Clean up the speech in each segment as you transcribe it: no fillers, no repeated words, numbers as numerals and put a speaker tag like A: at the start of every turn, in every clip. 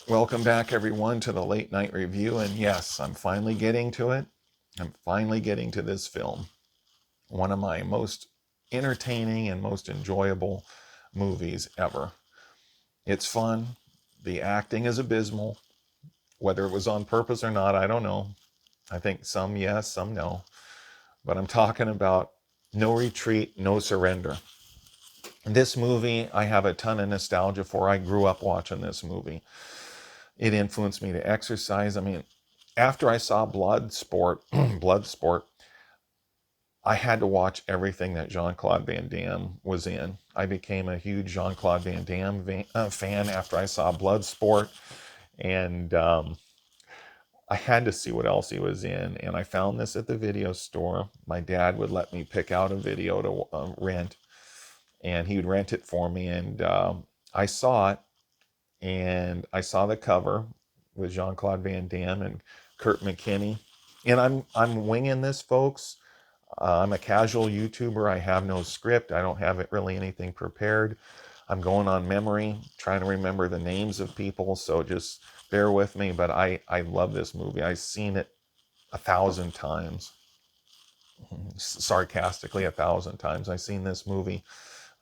A: Welcome back, everyone, to the late night review. And yes, I'm finally getting to it. I'm finally getting to this film. One of my most entertaining and most enjoyable movies ever. It's fun. The acting is abysmal. Whether it was on purpose or not, I don't know. I think some yes, some no. But I'm talking about No Retreat, No Surrender. This movie, I have a ton of nostalgia for. I grew up watching this movie. It influenced me to exercise. I mean, after I saw Bloodsport, Bloodsport, I had to watch everything that Jean-Claude Van Damme was in. I became a huge Jean-Claude Van Damme fan after I saw Bloodsport, and I had to see what else he was in. And I found this at the video store. My dad would let me pick out a video to rent, and he would rent it for me. And I saw it, and I saw the cover with Jean-Claude Van Damme and Kurt Mckinney. And I'm winging this, folks. I'm a casual YouTuber. I have no script. I don't have really anything prepared. I'm going on memory, trying to remember the names of people. So just bear with me. But I love this movie. I've seen it 1,000 times. Sarcastically, 1,000 times. I've seen this movie.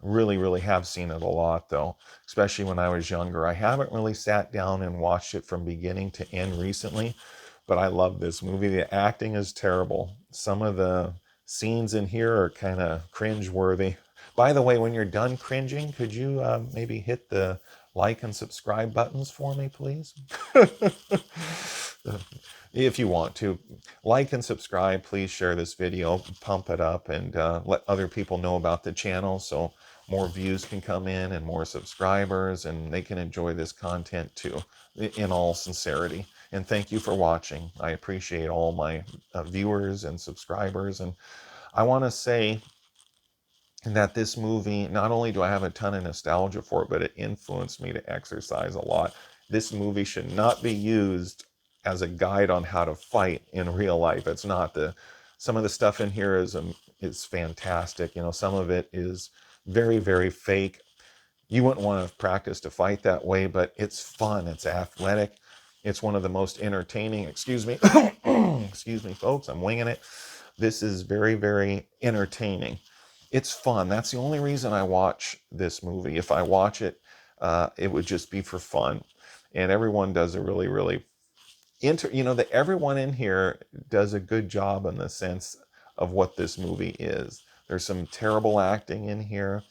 A: Really have seen it a lot, though, especially when I was younger. I haven't really sat down and watched it from beginning to end recently, but I love this movie. The acting is terrible. Some of the scenes in here are kind of cringe-worthy. By the way, when you're done cringing, could you maybe hit the like and subscribe buttons for me, please? If you want to. Like and subscribe. Please share this video, pump it up, and let other people know about the channel so more views can come in and more subscribers, and they can enjoy this content too, in all sincerity. And thank you for watching. I appreciate all my viewers and subscribers. And I want to say that this movie, not only do I have a ton of nostalgia for it, but it influenced me to exercise a lot. This movie should not be used as a guide on how to fight in real life. It's not. Some of the stuff in here is fantastic. You know, some of it is very fake. You wouldn't want to practice to fight that way, but it's fun. It's athletic. It's one of the most entertaining. Excuse me. Excuse me, folks. I'm winging it. This is very entertaining. It's fun. That's the only reason I watch this movie. If I watch it, it would just be for fun. And everyone does a really that everyone in here does a good job in the sense of what this movie is. There's some terrible acting in here.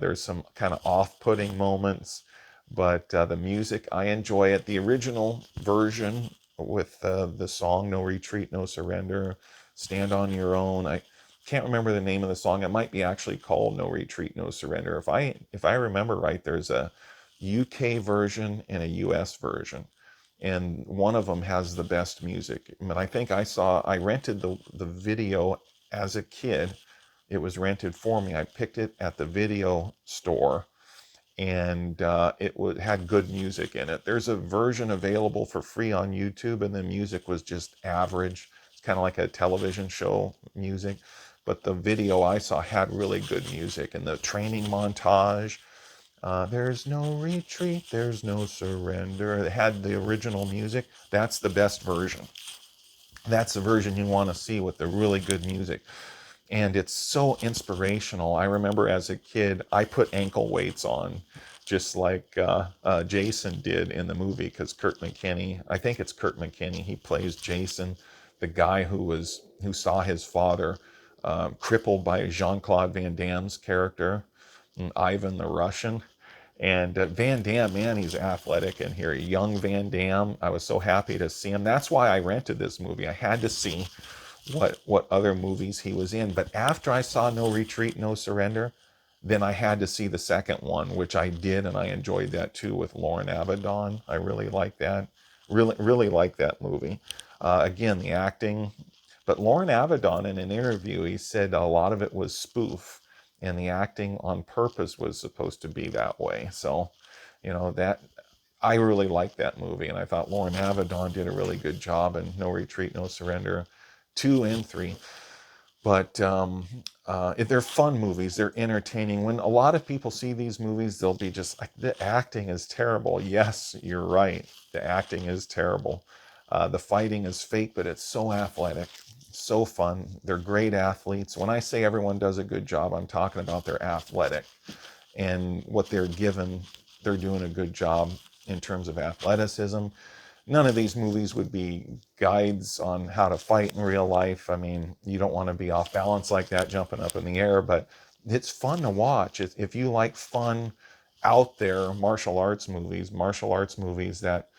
A: There's some kind of off-putting moments, but the music, I enjoy it. The original version with the song "No Retreat, No Surrender," "Stand on Your Own." I can't remember the name of the song. It might be actually called "No Retreat, No Surrender." If I remember right, there's a UK version and a US version, and one of them has the best music. But I think I rented the video as a kid. It was rented for me. I picked it at the video store, and had good music in it. There's a version available for free on YouTube, and the music was just average. It's kind of like a television show music. But the video I saw had really good music, and the training montage. There's no retreat, there's no surrender. It had the original music. That's the best version. That's the version you want to see with the really good music. And it's so inspirational. I remember as a kid, I put ankle weights on, just like Jason did in the movie, because I think it's Kurt Mckinney, he plays Jason, the guy who saw his father crippled by Jean-Claude Van Damme's character, Ivan the Russian. And Van Damme, man, he's athletic in here. Young Van Damme. I was so happy to see him. That's why I rented this movie. I had to see what other movies he was in. But after I saw No Retreat, No Surrender, then I had to see the second one, which I did, and I enjoyed that too, with Lauren Avedon. I really like that. Really like that movie. Again, the acting. But Lauren Avedon, in an interview, he said a lot of it was spoof, and the acting on purpose was supposed to be that way. So, that I really liked that movie, and I thought Lauren Avedon did a really good job in No Retreat, No Surrender 2 and 3. But they're fun movies. They're entertaining. When a lot of people see these movies, they'll be just like, the acting is terrible. Yes, you're right. The acting is terrible. The fighting is fake, but it's so athletic, so fun. They're great athletes. When I say everyone does a good job, I'm talking about they're athletic and what they're given. They're doing a good job in terms of athleticism. None of these movies would be guides on how to fight in real life. I mean, you don't want to be off balance like that, jumping up in the air, but it's fun to watch. If you like fun, out there martial arts movies that,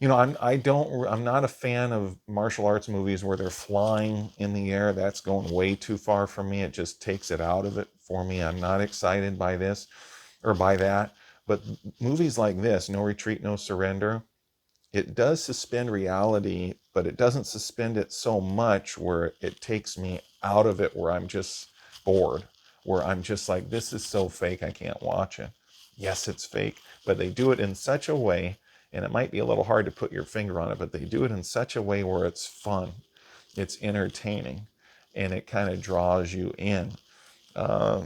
A: I'm not a fan of martial arts movies where they're flying in the air. That's going way too far for me. It just takes it out of it for me. I'm not excited by this or by that. But movies like this, No Retreat, No Surrender, it does suspend reality, but it doesn't suspend it so much where it takes me out of it, where I'm just bored, where I'm just like, this is so fake, I can't watch it. Yes, it's fake, but they do it in such a way, and it might be a little hard to put your finger on it, but they do it in such a way where it's fun, it's entertaining, and it kind of draws you in. Uh,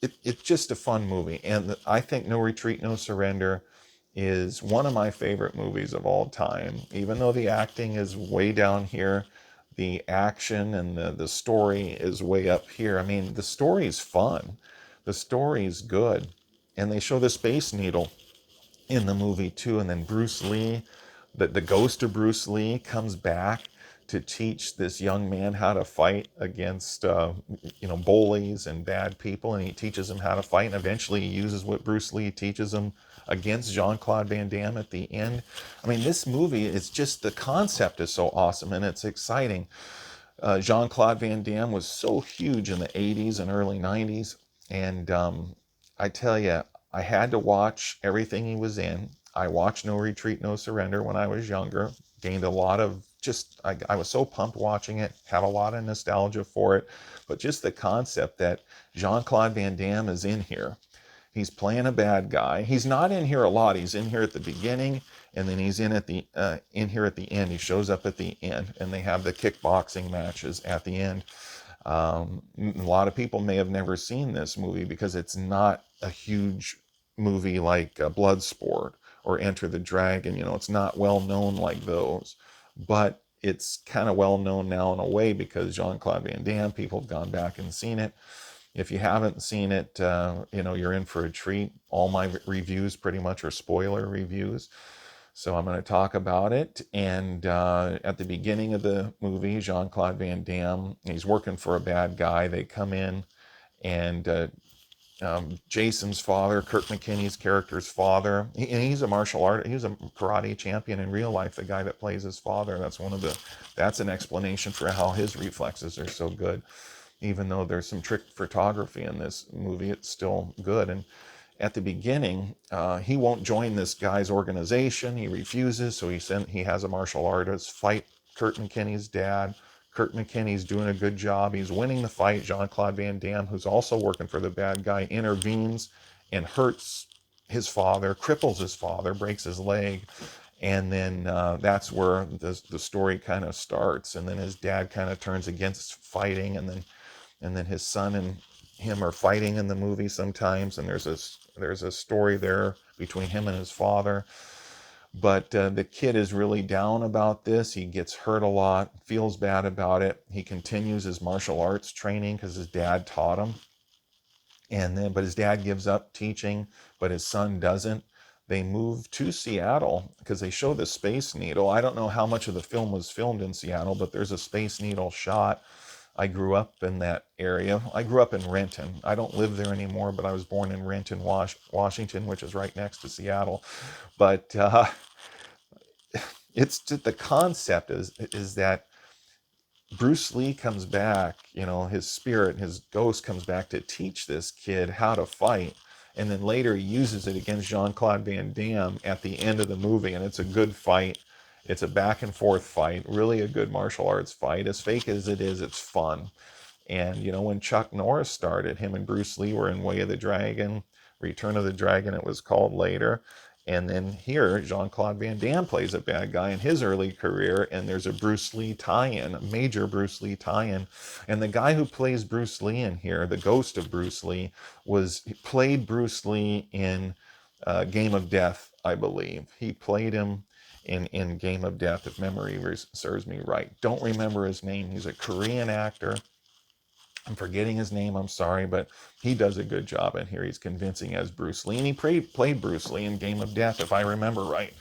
A: it's just a fun movie. And I think No Retreat, No Surrender is one of my favorite movies of all time. Even though the acting is way down here, the action and the story is way up here. I mean, the story's fun. The story's good. And they show the Space Needle in the movie too. And then Bruce Lee, the ghost of Bruce Lee comes back to teach this young man how to fight against bullies and bad people, and he teaches him how to fight, and eventually he uses what Bruce Lee teaches him against Jean-Claude Van Damme at the end. I mean, this movie is just, the concept is so awesome and it's exciting. Jean-Claude Van Damme was so huge in the 80s and early 90s. And I tell you, I had to watch everything he was in. I watched No Retreat, No Surrender when I was younger. Gained a lot of I was so pumped watching it, have a lot of nostalgia for it. But just the concept that Jean-Claude Van Damme is in here. He's playing a bad guy. He's not in here a lot. He's in here at the beginning, and then he's in here at the end. He shows up at the end, and they have the kickboxing matches at the end. A lot of people may have never seen this movie because it's not a huge movie like Bloodsport or Enter the Dragon. It's not well known like those, but it's kind of well known now in a way because Jean-Claude Van Damme, people have gone back and seen it. If you haven't seen it, you're in for a treat. All my reviews pretty much are spoiler reviews. So I'm going to talk about it. And at the beginning of the movie, Jean-Claude Van Damme, he's working for a bad guy. They come in, and Jason's father, Kirk Mckinney's character's father, he's a martial art, he's a karate champion in real life, the guy that plays his father. That's an explanation for how his reflexes are so good. Even though there's some trick photography in this movie, it's still good. And at the beginning, he won't join this guy's organization. He refuses, so he has a martial artist fight Kurt McKinney's dad. Kurt McKinney's doing a good job. He's winning the fight. Jean-Claude Van Damme, who's also working for the bad guy, intervenes and hurts his father, cripples his father, breaks his leg. And then that's where the story kind of starts. And then his dad kind of turns against fighting, and then his son and him are fighting in the movie sometimes, and there's a story there between him and his father. But the kid is really down about this. He gets hurt a lot, feels bad about it. He continues his martial arts training because his dad taught him. But his dad gives up teaching, but his son doesn't. They move to Seattle because they show the Space Needle. I don't know how much of the film was filmed in Seattle, but there's a Space Needle shot. I grew up in that area. I grew up in Renton. I don't live there anymore, but I was born in Renton, Washington, which is right next to Seattle. But it's just, the concept is that Bruce Lee comes back, his spirit, his ghost comes back to teach this kid how to fight. And then later he uses it against Jean-Claude Van Damme at the end of the movie. And it's a good fight. It's a back and forth fight, really a good martial arts fight. As fake as it is, it's fun. And, when Chuck Norris started, him and Bruce Lee were in Way of the Dragon, Return of the Dragon, it was called later. And then here, Jean-Claude Van Damme plays a bad guy in his early career, and there's a Bruce Lee tie-in, a major Bruce Lee tie-in. And the guy who plays Bruce Lee in here, the ghost of Bruce Lee, played Bruce Lee in Game of Death, I believe. He played him in Game of Death, if memory serves me right. Don't remember his name. He's a Korean actor. I'm forgetting his name, I'm sorry, but he does a good job in here. He's convincing as Bruce Lee, and he played Bruce Lee in Game of Death, if I remember right.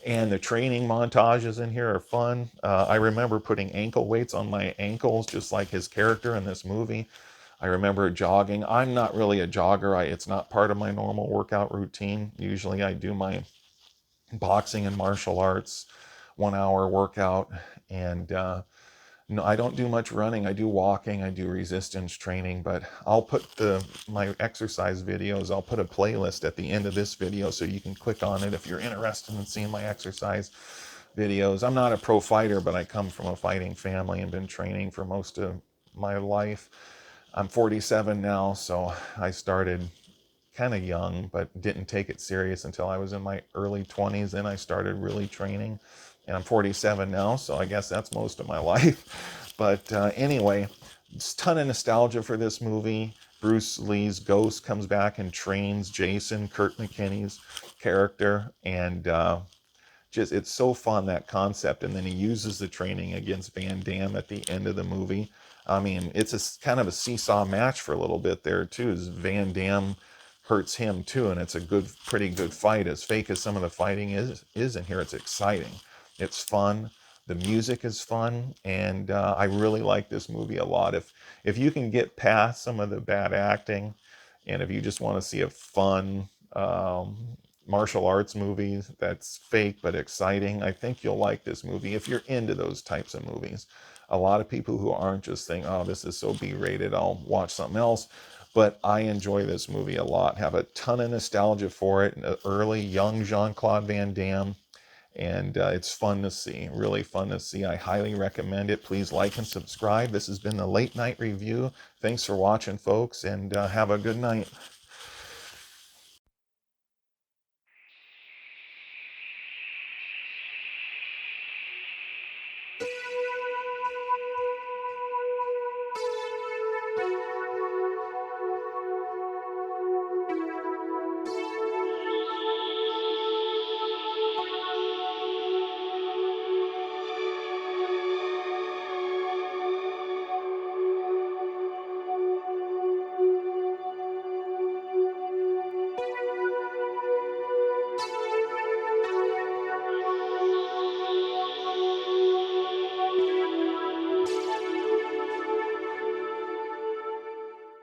A: And the training montages in here are fun. I remember putting ankle weights on my ankles, just like his character in this movie. I remember jogging. I'm not really a jogger. It's not part of my normal workout routine. Usually I do my boxing and martial arts 1 hour workout, and no, I don't do much running. I do walking. I do resistance training, but I'll put my exercise videos. I'll put a playlist at the end of this video so you can click on it if you're interested in seeing my exercise videos. I'm not a pro fighter, but I come from a fighting family and been training for most of my life. I'm 47 now, so I started kind of young, but didn't take it serious until I was in my early 20s. Then I started really training, and I'm 47 now, so I guess that's most of my life. But anyway, it's a ton of nostalgia for this movie. Bruce Lee's ghost comes back and trains Jason, Kurt McKinney's character, and just it's so fun, that concept. And then he uses the training against Van Damme at the end of the movie. I mean, it's a kind of a seesaw match for a little bit there too, as Van Damme hurts him too, and it's a pretty good fight. As fake as some of the fighting is in here, it's exciting, it's fun, the music is fun, and I really like this movie a lot. If you can get past some of the bad acting, and if you just want to see a fun martial arts movie that's fake but exciting, I think you'll like this movie if you're into those types of movies. A lot of people who aren't just think, oh, this is so B-rated, I'll watch something else. But I enjoy this movie a lot, have a ton of nostalgia for it. Early, young Jean-Claude Van Damme. And it's fun to see, really fun to see. I highly recommend it. Please like and subscribe. This has been the Late Night Review. Thanks for watching, folks, and have a good night.